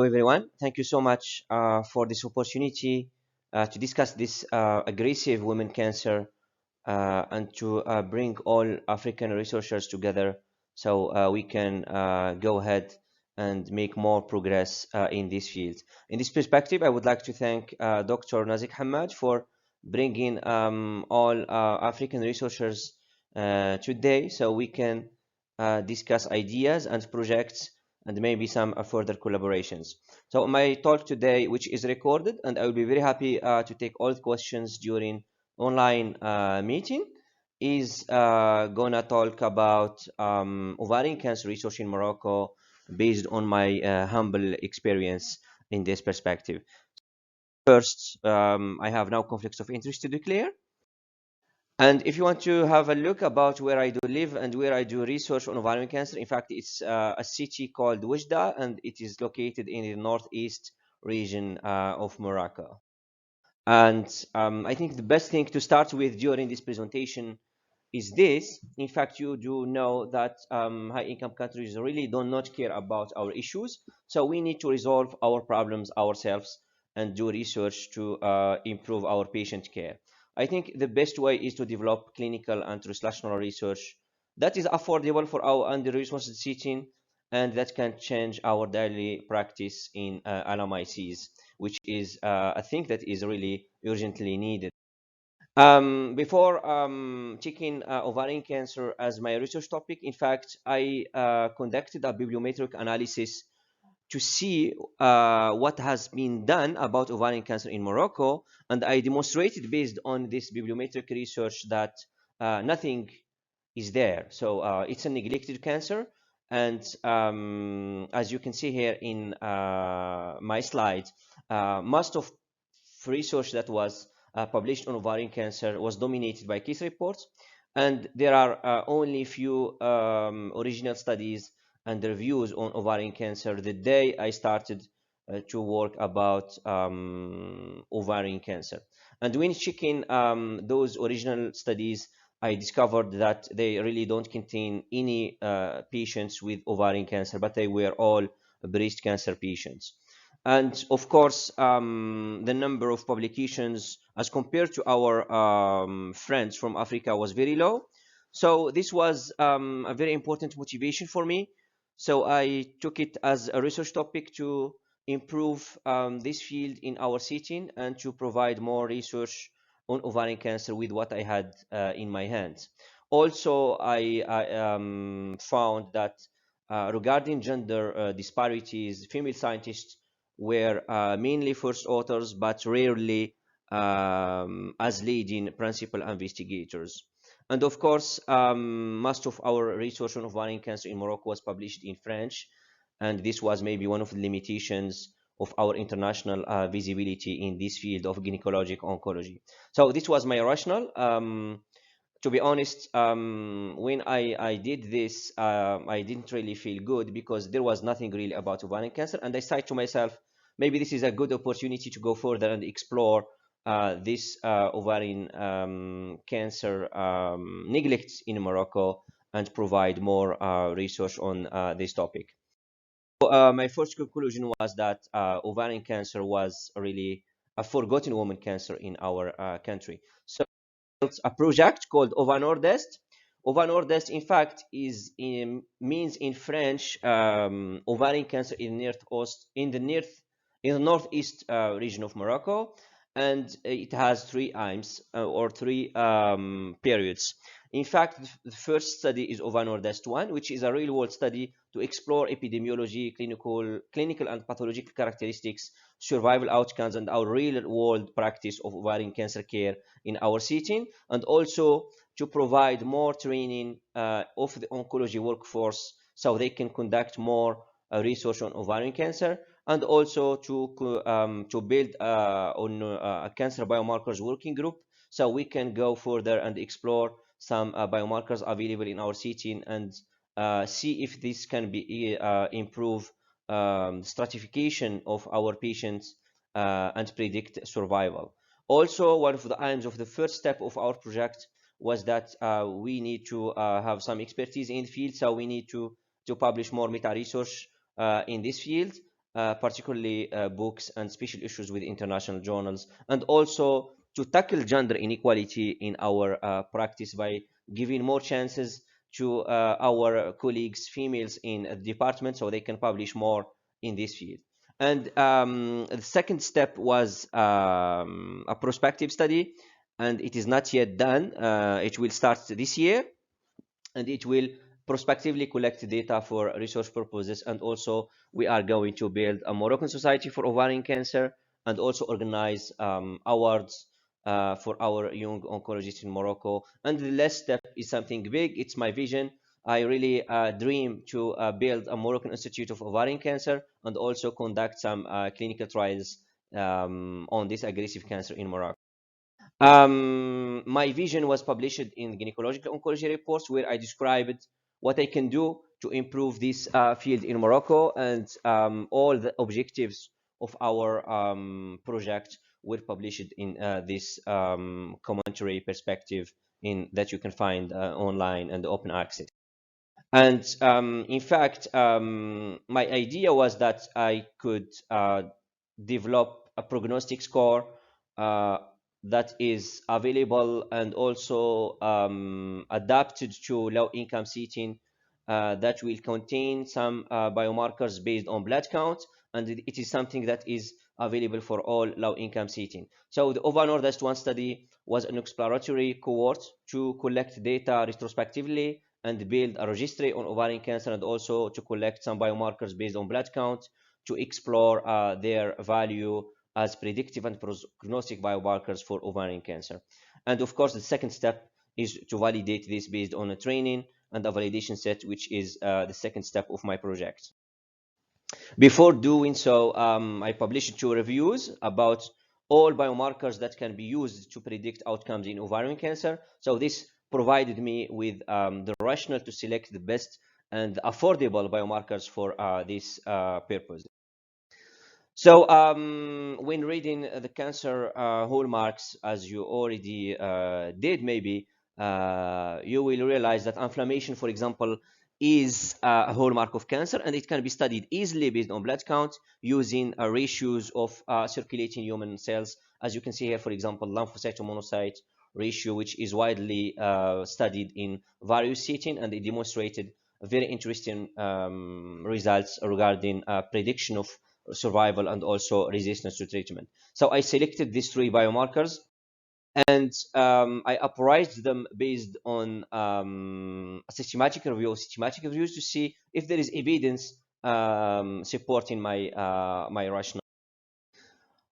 everyone. Thank you so much for this opportunity to discuss this aggressive women cancer and to bring all African researchers together so we can go ahead and make more progress in this field. In this perspective, I would like to thank Dr. Nazik Hamad for bringing all African researchers today so we can discuss ideas and projects and maybe some further collaborations. So my talk today, which is recorded, and I will be very happy to take all the questions during online meeting, is gonna talk about ovarian cancer research in Morocco based on my humble experience in this perspective. First, I have now conflicts of interest to declare. And if you want to have a look about where I do live and where I do research on ovarian cancer, in fact, it's a city called Wajda, and it is located in the northeast region of Morocco. And I think the best thing to start with during this presentation is this. In fact, you do know that high-income countries really do not care about our issues. So we need to resolve our problems ourselves and do research to improve our patient care. I think the best way is to develop clinical and translational research that is affordable for our under-resourced setting and that can change our daily practice in LMICs, which is a thing that is really urgently needed. Before taking ovarian cancer as my research topic, in fact, I conducted a bibliometric analysis to see what has been done about ovarian cancer in Morocco, and I demonstrated based on this bibliometric research that nothing is there. So it's a neglected cancer, and as you can see here in my slide, most of research that was published on ovarian cancer was dominated by case reports, and there are only few original studies and reviews on ovarian cancer the day I started to work about ovarian cancer. And when checking those original studies, I discovered that they really don't contain any patients with ovarian cancer, but they were all breast cancer patients. And of course, the number of publications as compared to our friends from Africa was very low. So this was a very important motivation for me. So I took it as a research topic to improve this field in our setting and to provide more research on ovarian cancer with what I had in my hands. Also, I found that regarding gender disparities, female scientists were mainly first authors, but rarely as leading principal investigators. And of course, most of our research on ovarian cancer in Morocco was published in French, and this was maybe one of the limitations of our international visibility in this field of gynecologic oncology. So this was my rationale. To be honest, when I did this, I didn't really feel good because there was nothing really about ovarian cancer. And I said to myself, maybe this is a good opportunity to go further and explore this ovarian cancer neglect in Morocco and provide more research on this topic. So, my first conclusion was that ovarian cancer was really a forgotten woman cancer in our country. So a project called Over-Nordest. Over-Nordest, in fact, means in French ovarian cancer in the northeast region of Morocco, and it has three aims or three periods. In fact, the first study is Over-Nordest 1, which is a real-world study to explore epidemiology, clinical and pathological characteristics, survival outcomes, and our real-world practice of ovarian cancer care in our setting, and also to provide more training of the oncology workforce so they can conduct more research on ovarian cancer, and also to build on a cancer biomarkers working group so we can go further and explore some biomarkers available in our setting and see if this can be improve stratification of our patients and predict survival. Also, one of the aims of the first step of our project was that we need to have some expertise in the field, so we need to publish more meta research in this field. particularly books and special issues with international journals, and also to tackle gender inequality in our practice by giving more chances to our colleagues, females in the department, so they can publish more in this field. And the second step was a prospective study, and it is not yet done. It will start this year, and it will prospectively collect data for research purposes. And also, we are going to build a Moroccan Society for Ovarian Cancer and also organize awards for our young oncologists in Morocco. And the last step is something big. It's my vision. I really dream to build a Moroccan Institute of Ovarian Cancer and also conduct some clinical trials on this aggressive cancer in Morocco. My vision was published in Gynecological Oncology Reports, where I described what I can do to improve this field in Morocco, and all the objectives of our project were published in this commentary perspective in that you can find online and open access. And in fact, my idea was that I could develop a prognostic score uh, that is available and also adapted to low income setting, that will contain some biomarkers based on blood count, and it is something that is available for all low income setting. So the Over-Nordest one study was an exploratory cohort to collect data retrospectively and build a registry on ovarian cancer, and also to collect some biomarkers based on blood count to explore their value as predictive and prognostic biomarkers for ovarian cancer. And of course, the second step is to validate this based on a training and a validation set, which is the second step of my project. Before doing so, I published 2 reviews about all biomarkers that can be used to predict outcomes in ovarian cancer. So this provided me with the rationale to select the best and affordable biomarkers for this purpose. So when reading the cancer hallmarks, as you already did maybe, you will realize that inflammation, for example, is a hallmark of cancer, and it can be studied easily based on blood count using ratios of circulating human cells. As you can see here, for example, lymphocyte to monocyte ratio, which is widely studied in various settings, and it demonstrated very interesting results regarding prediction of survival and also resistance to treatment. So I selected these 3 biomarkers, and I appraised them based on a systematic review of systematic reviews to see if there is evidence supporting my rationale.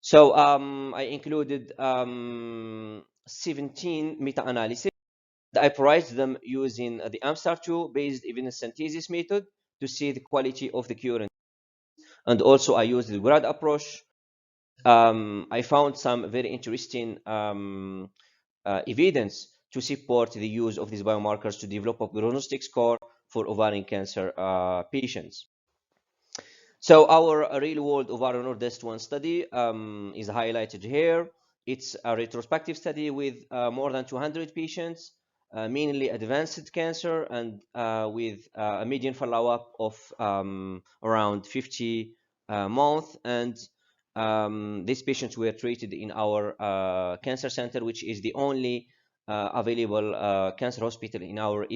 So I included 17 meta-analyses. I priced them using the AMSTAR2 based evidence synthesis method to see the quality of the current. And also I used the grad approach. I found some very interesting evidence to support the use of these biomarkers to develop a prognostic score for ovarian cancer patients. So our real-world Over-Nordest one study is highlighted here. It's a retrospective study with more than 200 patients, mainly advanced cancer, and with a median follow-up of around 50 months. And these patients were treated in our cancer center, which is the only available cancer hospital in our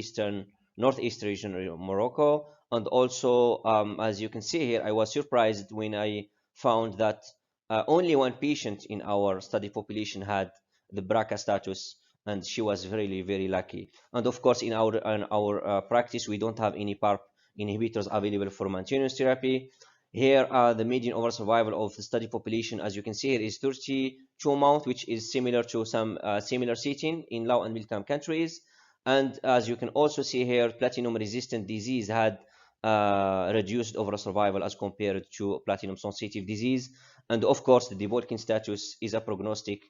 northeast region of Morocco. And also, as you can see here, I was surprised when I found that only one patient in our study population had the BRCA status, and she was really very lucky. And of course, in our practice, we don't have any PARP inhibitors available for maintenance therapy. Here are the median overall survival of the study population. As you can see here, is 32 months, which is similar to some similar setting in low and middle income countries. And as you can also see here, platinum-resistant disease had reduced overall survival as compared to platinum-sensitive disease. And of course, the debulking status is a prognostic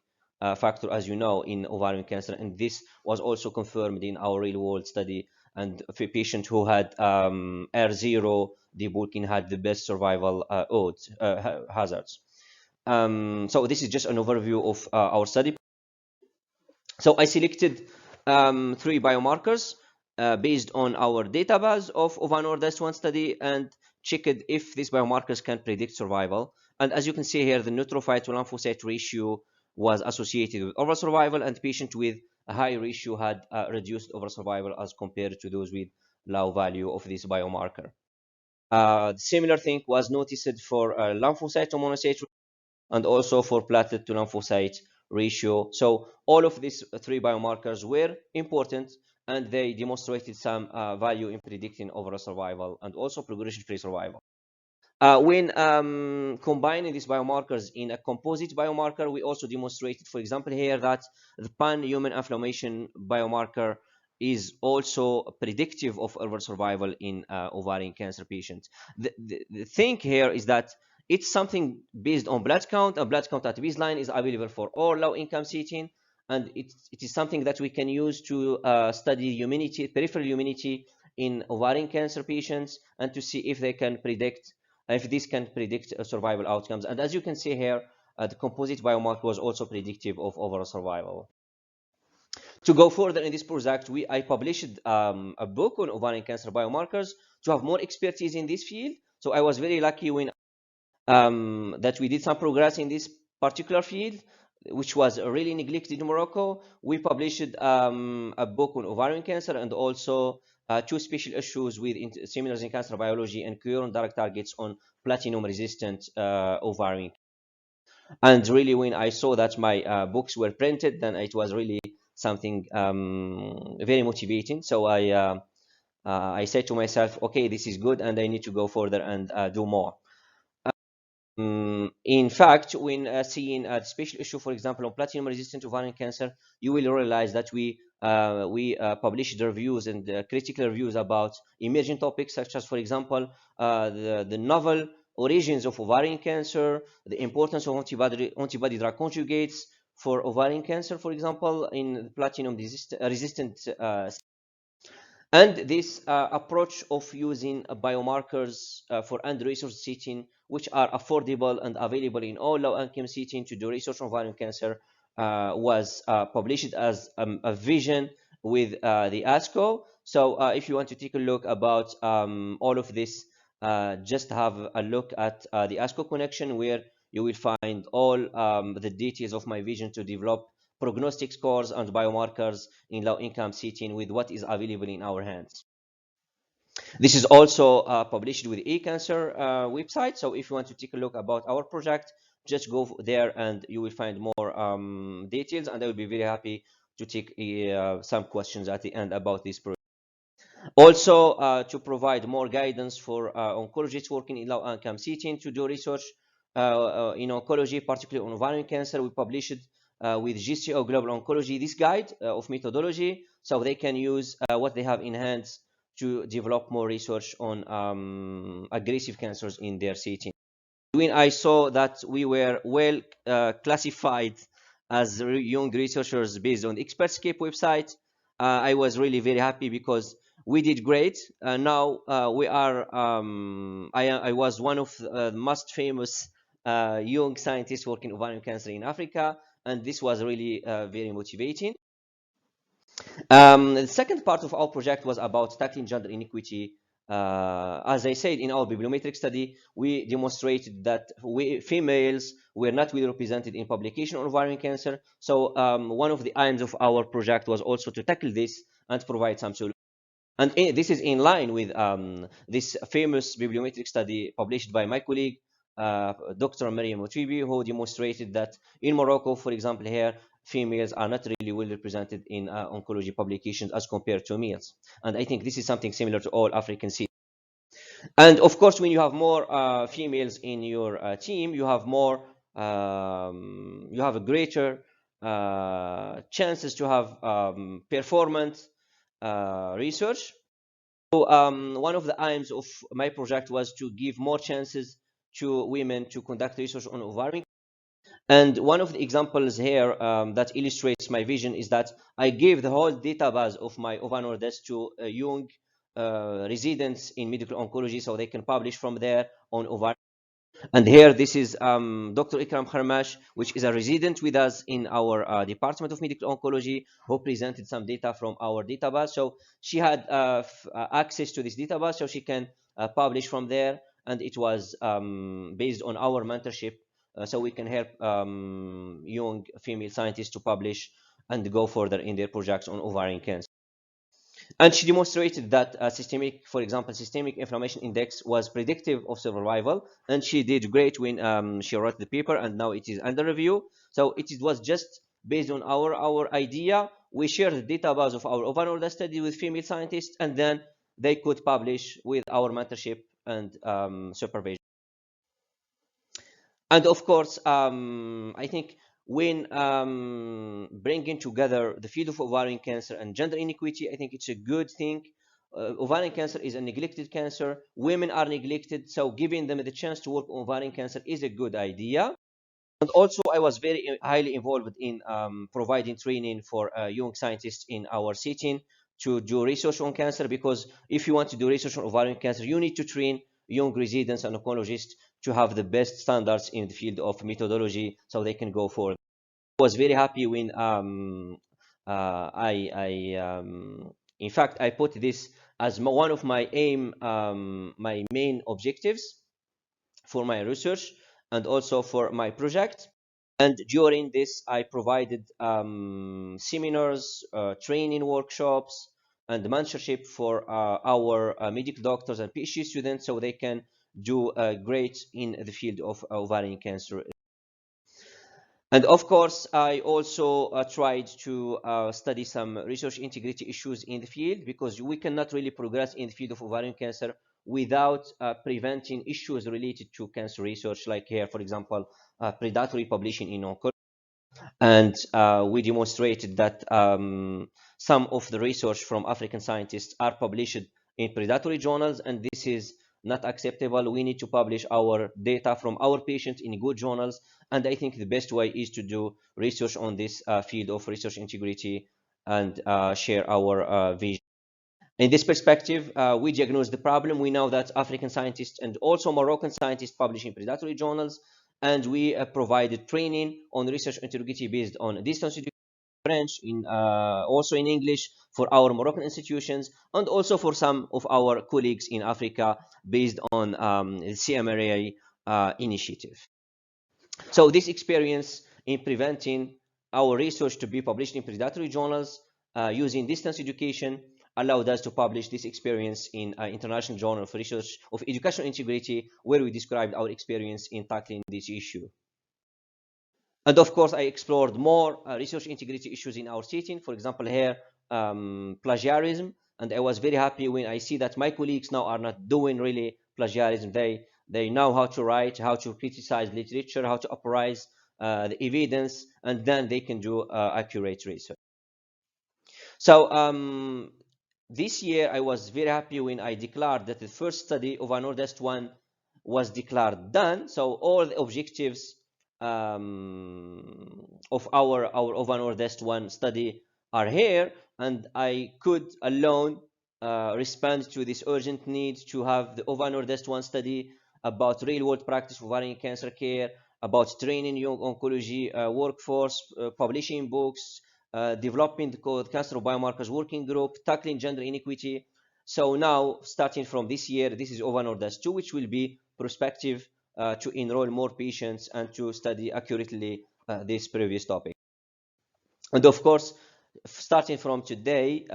factor, as you know, in ovarian cancer. And this was also confirmed in our real-world study. And for patients who had R0 debulking had the best survival odds, hazards. So this is just an overview of our study. So I selected 3 biomarkers based on our database of Over-Nordest one study, and checked if these biomarkers can predict survival. And as you can see here, the neutrophil to lymphocyte ratio was associated with overall survival, and patient with a high ratio had reduced overall survival as compared to those with low value of this biomarker. Similar thing was noticed for lymphocyte to monocyte and also for platelet to lymphocyte ratio. So all of these three biomarkers were important, and they demonstrated some value in predicting overall survival and also progression-free survival. When combining these biomarkers in a composite biomarker, we also demonstrated, for example, here that the pan-human inflammation biomarker is also predictive of overall survival in ovarian cancer patients. The thing here is that it's something based on blood count. A blood count at baseline is available for all low-income setting, and it is something that we can use to study immunity, peripheral immunity in ovarian cancer patients, and to see if they can predict if this can predict survival outcomes. And as you can see here, the composite biomarker was also predictive of overall survival. To go further in this project, I published a book on ovarian cancer biomarkers to have more expertise in this field. So I was very lucky when that we did some progress in this particular field, which was really neglected in Morocco. We published a book on ovarian cancer and also two special issues with seminars in cancer biology and current direct targets on platinum-resistant ovarian. And really, when I saw that my books were printed, then it was really something very motivating. So I said to myself, okay, this is good, and I need to go further and do more. In fact, when seeing a special issue, for example, on platinum-resistant ovarian cancer, you will realize that we published reviews and critical reviews about emerging topics such as, for example, the novel origins of ovarian cancer, the importance of antibody drug conjugates for ovarian cancer, for example, in platinum-resistant and this approach of using biomarkers for end research setting, which are affordable and available in all low-income setting to do research on ovarian cancer, was published as a vision with the ASCO. So if you want to take a look about all of this, just have a look at the ASCO connection, where you will find all the details of my vision to develop prognostic scores and biomarkers in low-income setting with what is available in our hands. This is also published with eCancer website. So if you want to take a look about our project, just go there and you will find more details. And I will be very happy to take some questions at the end about this project. Also, to provide more guidance for oncologists working in low-income setting to do research in oncology, particularly on ovarian cancer, we published with GCO Global Oncology this guide of methodology, so they can use what they have in hand to develop more research on aggressive cancers in their setting. When I saw that we were well classified as young researchers based on the ExpertScape website, I was really very happy because we did great. Now we are. I was one of the most famous young scientists working ovarian cancer in Africa, and this was really very motivating. The second part of our project was about tackling gender inequity. As I said, in our bibliometric study, we demonstrated that females were not well represented in publication on ovarian cancer. So one of the aims of our project was also to tackle this and provide some solutions. And this is in line with this famous bibliometric study published by my colleague, Dr. Mariam Motibi, who demonstrated that in Morocco, for example, here, females are not really well represented in oncology publications as compared to males. And I think this is something similar to all African cities. And of course, when you have more females in your team, you have more, you have a greater chances to have performance research. So one of the aims of my project was to give more chances to women to conduct research on ovarian. And one of the examples here that illustrates my vision is that I gave the whole database of my Over-Nordest to young residents in medical oncology, so they can publish from there on ovarian. And here, this is Dr. Ikram Kharmash, which is a resident with us in our Department of Medical Oncology, who presented some data from our database. So she had access to this database, so she can publish from there. and it was based on our mentorship, so we can help young female scientists to publish and go further in their projects on ovarian cancer. And she demonstrated that for example, systemic inflammation index was predictive of survival, and she did great when she wrote the paper, and now it is under review. So was just based on our idea. We shared the database of our Over-Nordest study with female scientists, and then they could publish with our mentorship and supervision. And of course, I think when bringing together the field of ovarian cancer and gender inequity, I think it's a good thing. Ovarian cancer is a neglected cancer. Women are neglected, so giving them the chance to work on ovarian cancer is a good idea. And also, I was very highly involved in providing training for young scientists in our setting to do research on cancer, because if you want to do research on ovarian cancer, you need to train young residents and oncologists to have the best standards in the field of methodology so they can go forward. I was very happy when in fact, I put this as one of my my main objectives for my research and also for my project. And during this, I provided seminars, training workshops, and mentorship for our medical doctors and PhD students so they can do great in the field of ovarian cancer. And of course, I also tried to study some research integrity issues in the field, because we cannot really progress in the field of ovarian cancer without preventing issues related to cancer research, like here, for example, predatory publishing in oncology. And we demonstrated that some of the research from African scientists are published in predatory journals, and this is not acceptable. We need to publish our data from our patients in good journals, and I think the best way is to do research on this field of research integrity and share our vision. In this perspective, we diagnosed the problem. We know that African scientists and also Moroccan scientists publish in predatory journals, and we provided training on research integrity based on distance education, French, also in English for our Moroccan institutions, and also for some of our colleagues in Africa based on the CMRA initiative. So this experience in preventing our research to be published in predatory journals using distance education allowed us to publish this experience in International Journal of Research of Educational Integrity, where we described our experience in tackling this issue. And of course, I explored more research integrity issues in our setting. For example, here, plagiarism. And I was very happy when I see that my colleagues now are not doing really plagiarism. They know how to write, how to criticize literature, how to apprise the evidence, and then they can do accurate research. So this year, I was very happy when I declared that the first study of Over-Nordest 1 was declared done. So all the objectives of our Over-Nordest 1 study are here, and I could alone respond to this urgent need to have the Over-Nordest 1 study about real-world practice of ovarian cancer care, about training young oncology workforce, publishing books, developing the cancer biomarkers working group, tackling gender inequity. So now, starting from this year, this is Over-Nordest 2, which will be prospective to enroll more patients and to study accurately this previous topic. And of course, starting from today,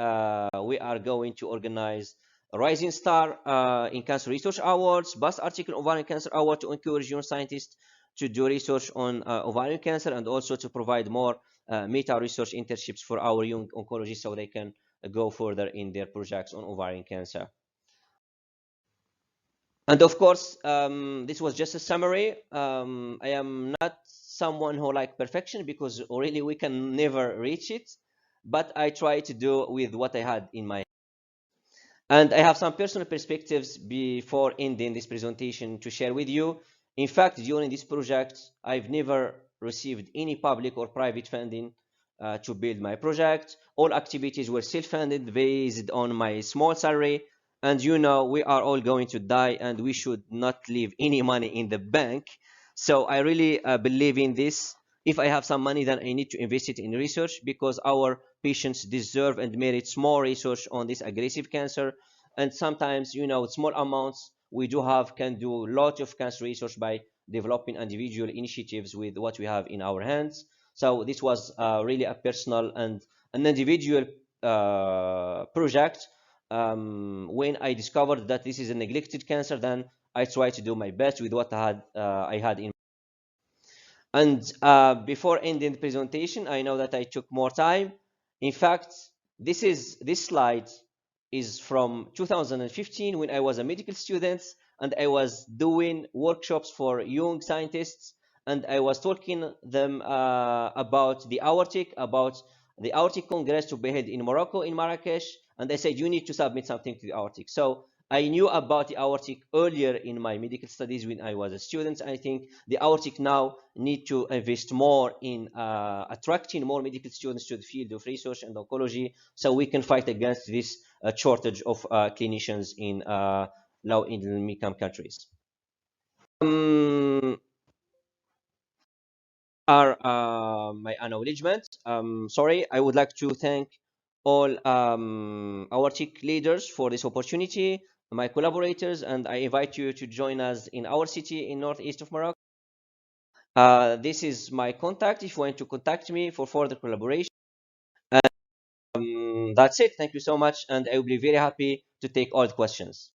we are going to organize a Rising Star in Cancer Research Awards, Best Article Ovarian Cancer Award to encourage young scientists to do research on ovarian cancer, and also to provide more meta-research internships for our young oncologists so they can go further in their projects on ovarian cancer. And of course, this was just a summary. I am not someone who like perfection, because really we can never reach it, but I try to do with what I had in my. And I have some personal perspectives before ending this presentation to share with you. In fact, during this project, I've never received any public or private funding to build my project. All activities were self-funded based on my small salary. And you know, we are all going to die, and we should not leave any money in the bank. So I really believe in this. If I have some money, then I need to invest it in research, because our patients deserve and merit more research on this aggressive cancer. And sometimes, you know, small amounts we do have can do a lot of cancer research by developing individual initiatives with what we have in our hands. So this was really a personal and an individual project. When I discovered that this is a neglected cancer, then I tried to do my best with what I had in. And before ending the presentation, I know that I took more time. In fact, this slide is from 2015 when I was a medical student and I was doing workshops for young scientists, and I was talking them about the aortic congress to be held in Morocco in Marrakesh, and I said you need to submit something to the aortic. So I knew about the aortic earlier in my medical studies when I was a student. I think the aortic now need to invest more in attracting more medical students to the field of research and oncology, so we can fight against this shortage of clinicians in low income countries. Are my acknowledgement. Sorry, I would like to thank all our tech leaders for this opportunity, my collaborators, and I invite you to join us in our city in northeast of Morocco. This is my contact if you want to contact me for further collaboration. And that's it. Thank you so much, and I will be very happy to take all the questions.